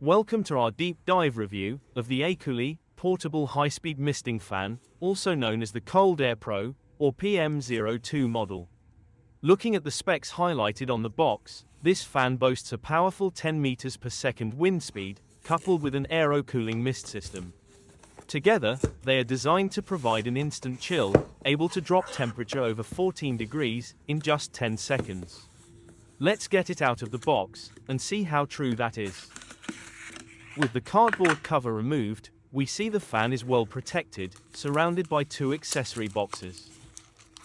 Welcome to our deep dive review of the Aecooly portable high-speed misting fan, also known as the Cold Air Pro or PM02 model. Looking at the specs highlighted on the box, this fan boasts a powerful 10 meters per second wind speed, coupled with an aero-cooling mist system. Together, they are designed to provide an instant chill, able to drop temperature over 14 degrees in just 10 seconds. Let's get it out of the box and see how true that is. With the cardboard cover removed, we see the fan is well protected, surrounded by two accessory boxes.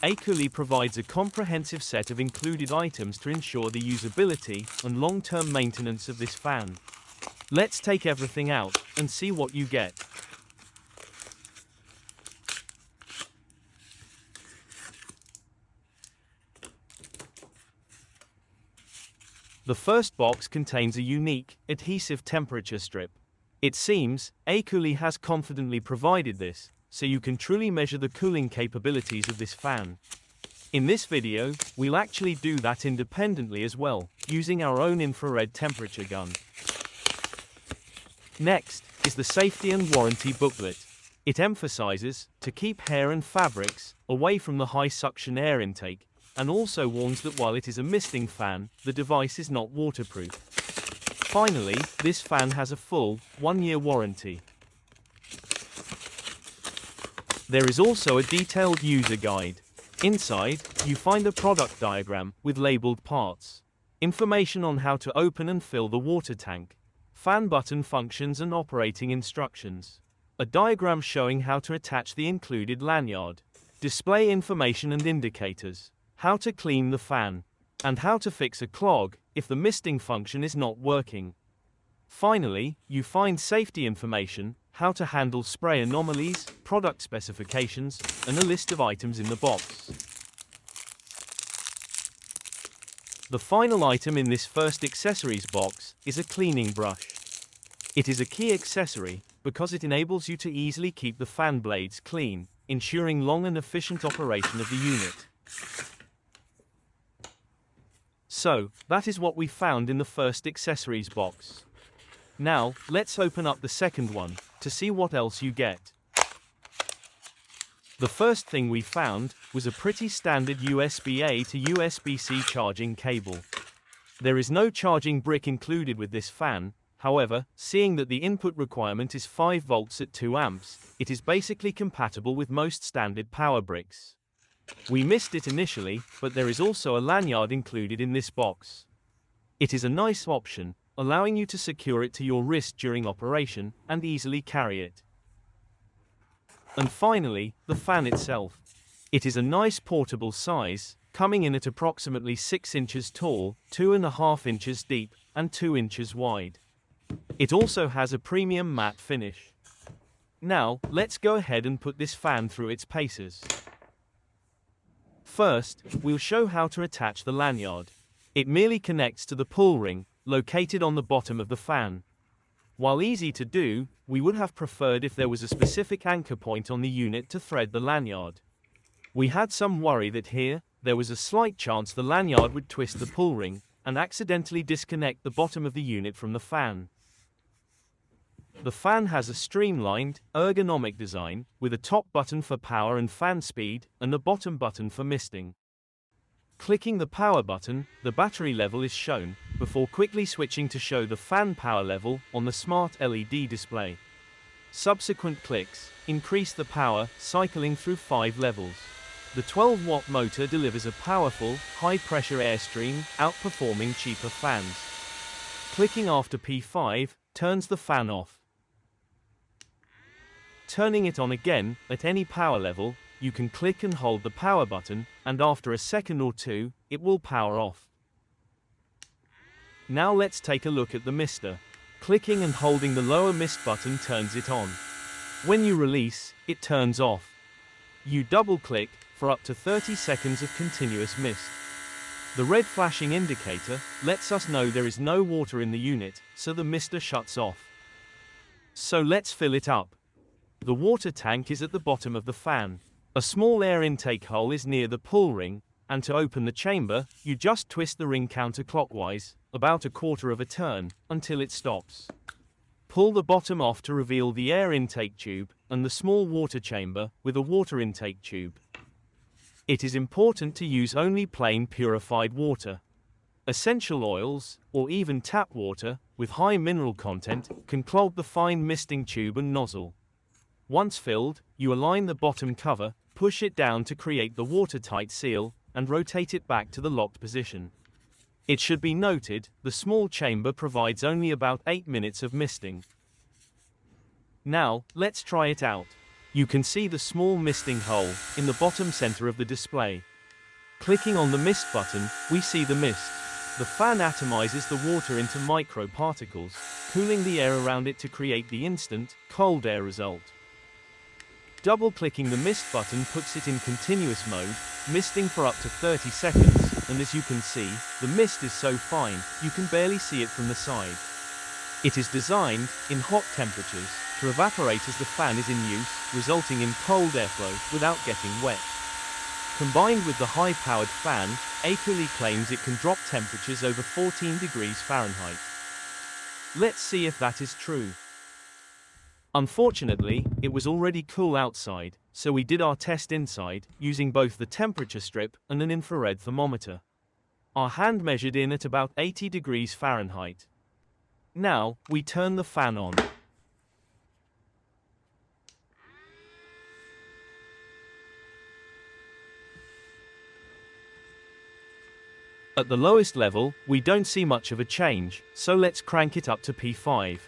Aecooly provides a comprehensive set of included items to ensure the usability and long-term maintenance of this fan. Let's take everything out and see what you get. The first box contains a unique, adhesive temperature strip. It seems, Aecooly has confidently provided this, so you can truly measure the cooling capabilities of this fan. In this video, we'll actually do that independently as well, using our own infrared temperature gun. Next is the safety and warranty booklet. It emphasizes to keep hair and fabrics away from the high suction air intake, and also warns that while it is a misting fan, the device is not waterproof. Finally, this fan has a full 1-year warranty. There is also a detailed user guide. Inside, you find a product diagram with labeled parts, information on how to open and fill the water tank, fan button functions and operating instructions, a diagram showing how to attach the included lanyard, display information and indicators, how to clean the fan, and how to fix a clog if the misting function is not working. Finally, you find safety information, how to handle spray anomalies, product specifications, and a list of items in the box. The final item in this first accessories box is a cleaning brush. It is a key accessory because it enables you to easily keep the fan blades clean, ensuring long and efficient operation of the unit. So, that is what we found in the first accessories box. Now, let's open up the second one, to see what else you get. The first thing we found was a pretty standard USB-A to USB-C charging cable. There is no charging brick included with this fan, however, seeing that the input requirement is 5 volts at 2 amps, it is basically compatible with most standard power bricks. We missed it initially, but there is also a lanyard included in this box. It is a nice option, allowing you to secure it to your wrist during operation and easily carry it. And finally, the fan itself. It is a nice portable size, coming in at approximately 6 inches tall, 2.5 inches deep, and 2 inches wide. It also has a premium matte finish. Now, let's go ahead and put this fan through its paces. First, we'll show how to attach the lanyard. It merely connects to the pull ring, located on the bottom of the fan. While easy to do, we would have preferred if there was a specific anchor point on the unit to thread the lanyard. We had some worry that here, there was a slight chance the lanyard would twist the pull ring, and accidentally disconnect the bottom of the unit from the fan. The fan has a streamlined, ergonomic design, with a top button for power and fan speed, and a bottom button for misting. Clicking the power button, the battery level is shown, before quickly switching to show the fan power level on the smart LED display. Subsequent clicks increase the power, cycling through 5 levels. The 12-watt motor delivers a powerful, high-pressure airstream, outperforming cheaper fans. Clicking after P5 turns the fan off. Turning it on again, at any power level, you can click and hold the power button, and after a second or two, it will power off. Now let's take a look at the mister. Clicking and holding the lower mist button turns it on. When you release, it turns off. You double-click for up to 30 seconds of continuous mist. The red flashing indicator lets us know there is no water in the unit, so the mister shuts off. So let's fill it up. The water tank is at the bottom of the fan. A small air intake hole is near the pull ring, and to open the chamber, you just twist the ring counterclockwise, about a quarter of a turn, until it stops. Pull the bottom off to reveal the air intake tube and the small water chamber with a water intake tube. It is important to use only plain purified water. Essential oils, or even tap water, with high mineral content, can clog the fine misting tube and nozzle. Once filled, you align the bottom cover, push it down to create the watertight seal, and rotate it back to the locked position. It should be noted, the small chamber provides only about 8 minutes of misting. Now, let's try it out. You can see the small misting hole in the bottom center of the display. Clicking on the mist button, we see the mist. The fan atomizes the water into microparticles, cooling the air around it to create the instant, cold air result. Double-clicking the mist button puts it in continuous mode, misting for up to 30 seconds, and as you can see, the mist is so fine, you can barely see it from the side. It is designed, in hot temperatures, to evaporate as the fan is in use, resulting in cold airflow without getting wet. Combined with the high-powered fan, Aecooly claims it can drop temperatures over 14 degrees Fahrenheit. Let's see if that is true. Unfortunately, it was already cool outside, so we did our test inside, using both the temperature strip and an infrared thermometer. Our hand measured in at about 80 degrees Fahrenheit. Now, we turn the fan on. At the lowest level, we don't see much of a change, so let's crank it up to P5.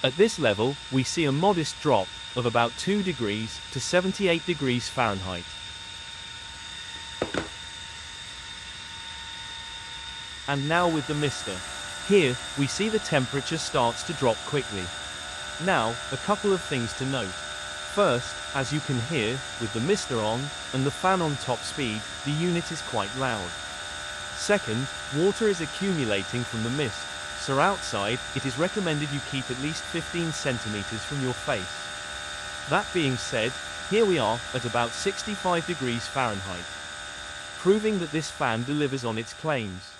At this level, we see a modest drop of about 2 degrees to 78 degrees Fahrenheit. And now with the mister. Here, we see the temperature starts to drop quickly. Now, a couple of things to note. First, as you can hear, with the mister on, and the fan on top speed, the unit is quite loud. Second, water is accumulating from the mist, so outside, it is recommended you keep at least 15 centimeters from your face. That being said, here we are, at about 65 degrees Fahrenheit. Proving that this fan delivers on its claims.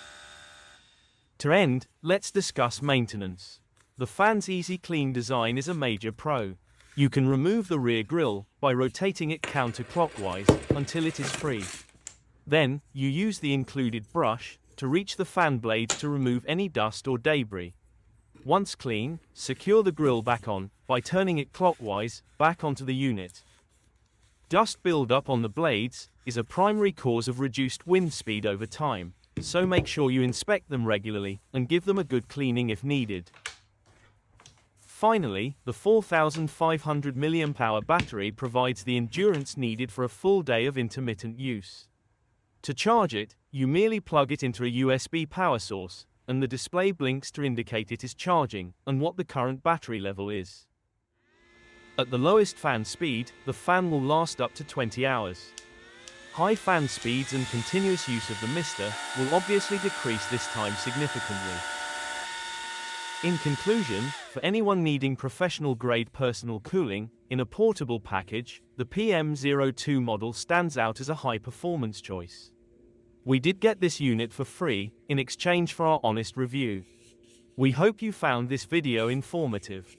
To end, let's discuss maintenance. The fan's easy clean design is a major pro. You can remove the rear grille by rotating it counterclockwise until it is free. Then, you use the included brush to reach the fan blades to remove any dust or debris. Once clean, secure the grille back on by turning it clockwise back onto the unit. Dust buildup on the blades is a primary cause of reduced wind speed over time, so make sure you inspect them regularly and give them a good cleaning if needed. Finally, the 4,500 mAh battery provides the endurance needed for a full day of intermittent use. To charge it, you merely plug it into a USB power source, and the display blinks to indicate it is charging and what the current battery level is. At the lowest fan speed, the fan will last up to 20 hours. High fan speeds and continuous use of the mister will obviously decrease this time significantly. In conclusion, for anyone needing professional-grade personal cooling, in a portable package, the PM02 model stands out as a high-performance choice. We did get this unit for free, in exchange for our honest review. We hope you found this video informative.